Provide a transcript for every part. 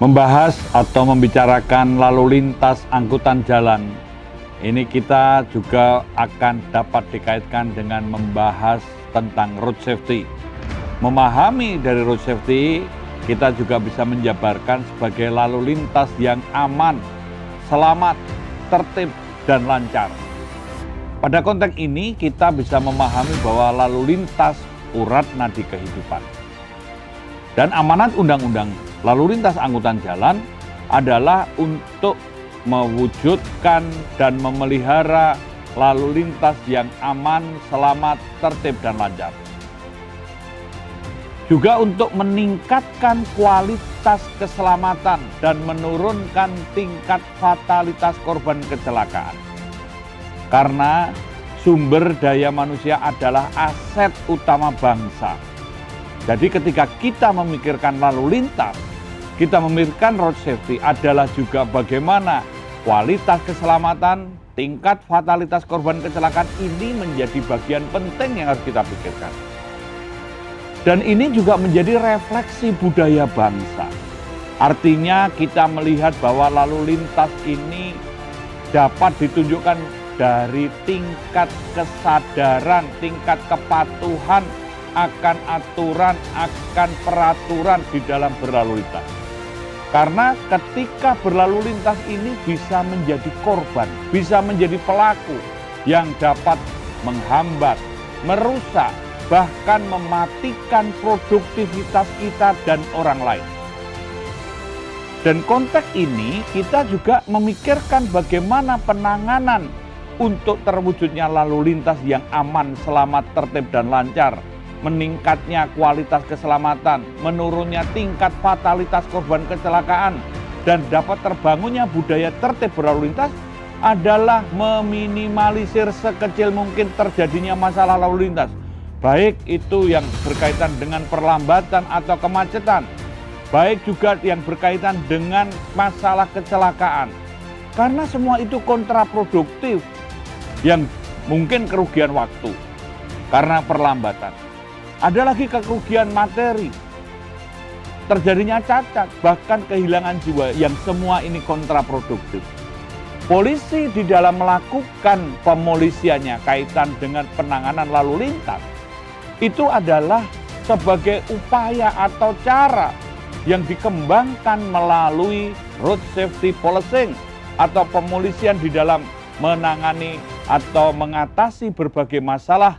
membahas atau membicarakan lalu lintas angkutan jalan. Ini kita juga akan dapat dikaitkan dengan membahas tentang road safety. Memahami dari road safety, kita juga bisa menjabarkan sebagai lalu lintas yang aman, selamat, tertib, dan lancar. Pada konteks ini kita bisa memahami bahwa lalu lintas urat nadi kehidupan. Dan amanat undang-undang lalu lintas angkutan jalan adalah untuk mewujudkan dan memelihara lalu lintas yang aman, selamat, tertib, dan lancar. Juga untuk meningkatkan kualitas keselamatan dan menurunkan tingkat fatalitas korban kecelakaan. Karena sumber daya manusia adalah aset utama bangsa. Jadi ketika kita memikirkan lalu lintas, kita memikirkan road safety adalah juga bagaimana kualitas keselamatan, tingkat fatalitas korban kecelakaan ini menjadi bagian penting yang harus kita pikirkan. Dan ini juga menjadi refleksi budaya bangsa. Artinya kita melihat bahwa lalu lintas ini dapat ditunjukkan dari tingkat kesadaran, tingkat kepatuhan akan aturan, akan peraturan di dalam berlalu lintas. Karena ketika berlalu lintas ini bisa menjadi korban, bisa menjadi pelaku yang dapat menghambat, merusak, bahkan mematikan produktivitas kita dan orang lain. Dan konteks ini kita juga memikirkan bagaimana penanganan untuk terwujudnya lalu lintas yang aman, selamat, tertib, dan lancar. Meningkatnya kualitas keselamatan, menurunnya tingkat fatalitas korban kecelakaan, dan dapat terbangunnya budaya tertib berlalu lintas adalah meminimalisir sekecil mungkin terjadinya masalah lalu lintas. Baik itu yang berkaitan dengan perlambatan atau kemacetan, baik juga yang berkaitan dengan masalah kecelakaan. Karena semua itu kontraproduktif, yang mungkin kerugian waktu karena perlambatan. Ada lagi kerugian materi, terjadinya cacat, bahkan kehilangan jiwa, yang semua ini kontraproduktif. Polisi di dalam melakukan pemolisiannya kaitan dengan penanganan lalu lintas, itu adalah sebagai upaya atau cara yang dikembangkan melalui road safety policing atau pemolisian di dalam menangani atau mengatasi berbagai masalah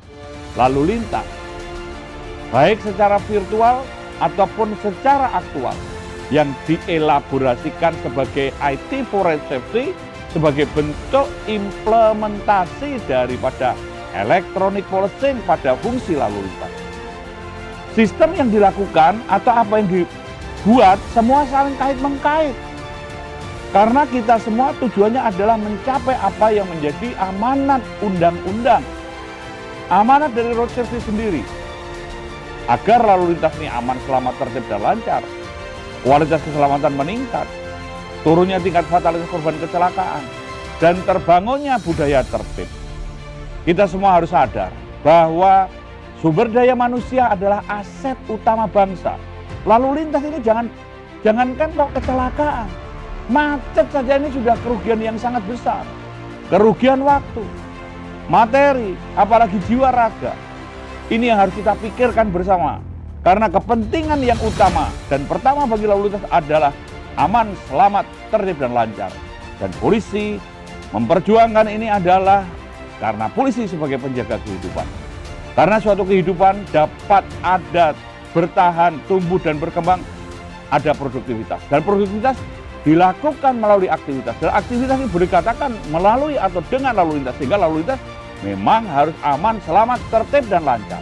lalu lintas. Baik secara virtual ataupun secara aktual yang dielaborasikan sebagai IT for road safety sebagai bentuk implementasi daripada electronic policing pada fungsi lalu lintas. Sistem yang dilakukan atau apa yang dibuat semua saling kait-mengkait. Karena kita semua tujuannya adalah mencapai apa yang menjadi amanat undang-undang. Amanat dari road safety sendiri. Agar lalu lintas ini aman, selamat, tertib, dan lancar. Kualitas keselamatan meningkat. Turunnya tingkat fatalitas korban kecelakaan. Dan terbangunnya budaya tertib. Kita semua harus sadar bahwa sumber daya manusia adalah aset utama bangsa. Lalu lintas ini jangankan kok kecelakaan. Macet saja ini sudah kerugian yang sangat besar. Kerugian waktu, materi, apalagi jiwa raga. Ini yang harus kita pikirkan bersama. Karena kepentingan yang utama dan pertama bagi lalu lintas adalah aman, selamat, tertib, dan lancar. Dan polisi memperjuangkan ini adalah karena polisi sebagai penjaga kehidupan. Karena suatu kehidupan dapat ada, bertahan, tumbuh, dan berkembang, ada produktivitas. Dan produktivitas dilakukan melalui aktivitas. Dan aktivitas ini boleh dikatakan melalui atau dengan lalu lintas. Sehingga lalu lintas memang harus aman, selamat, tertib, dan lancar.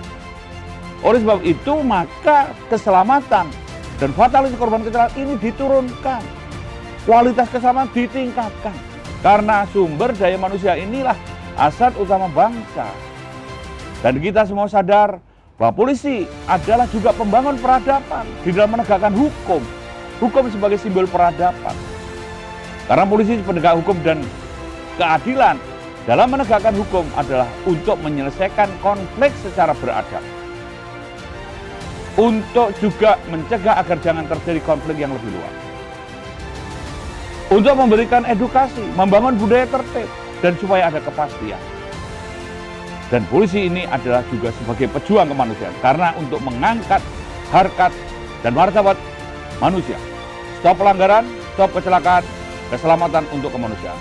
Oleh sebab itu maka keselamatan dan fatalitas korban kecelakaan ini diturunkan. Kualitas keselamatan ditingkatkan. Karena sumber daya manusia inilah aset utama bangsa. Dan kita semua sadar bahwa polisi adalah juga pembangun peradaban di dalam menegakkan hukum. Hukum sebagai simbol peradaban. Karena polisi penegak hukum dan keadilan dalam menegakkan hukum adalah untuk menyelesaikan konflik secara beradab. Untuk juga mencegah agar jangan terjadi konflik yang lebih luas. untuk memberikan edukasi, membangun budaya tertib, dan supaya ada kepastian. Dan polisi ini adalah juga sebagai pejuang kemanusiaan, karena untuk mengangkat harkat dan martabat manusia. Stop pelanggaran, stop kecelakaan, keselamatan untuk kemanusiaan.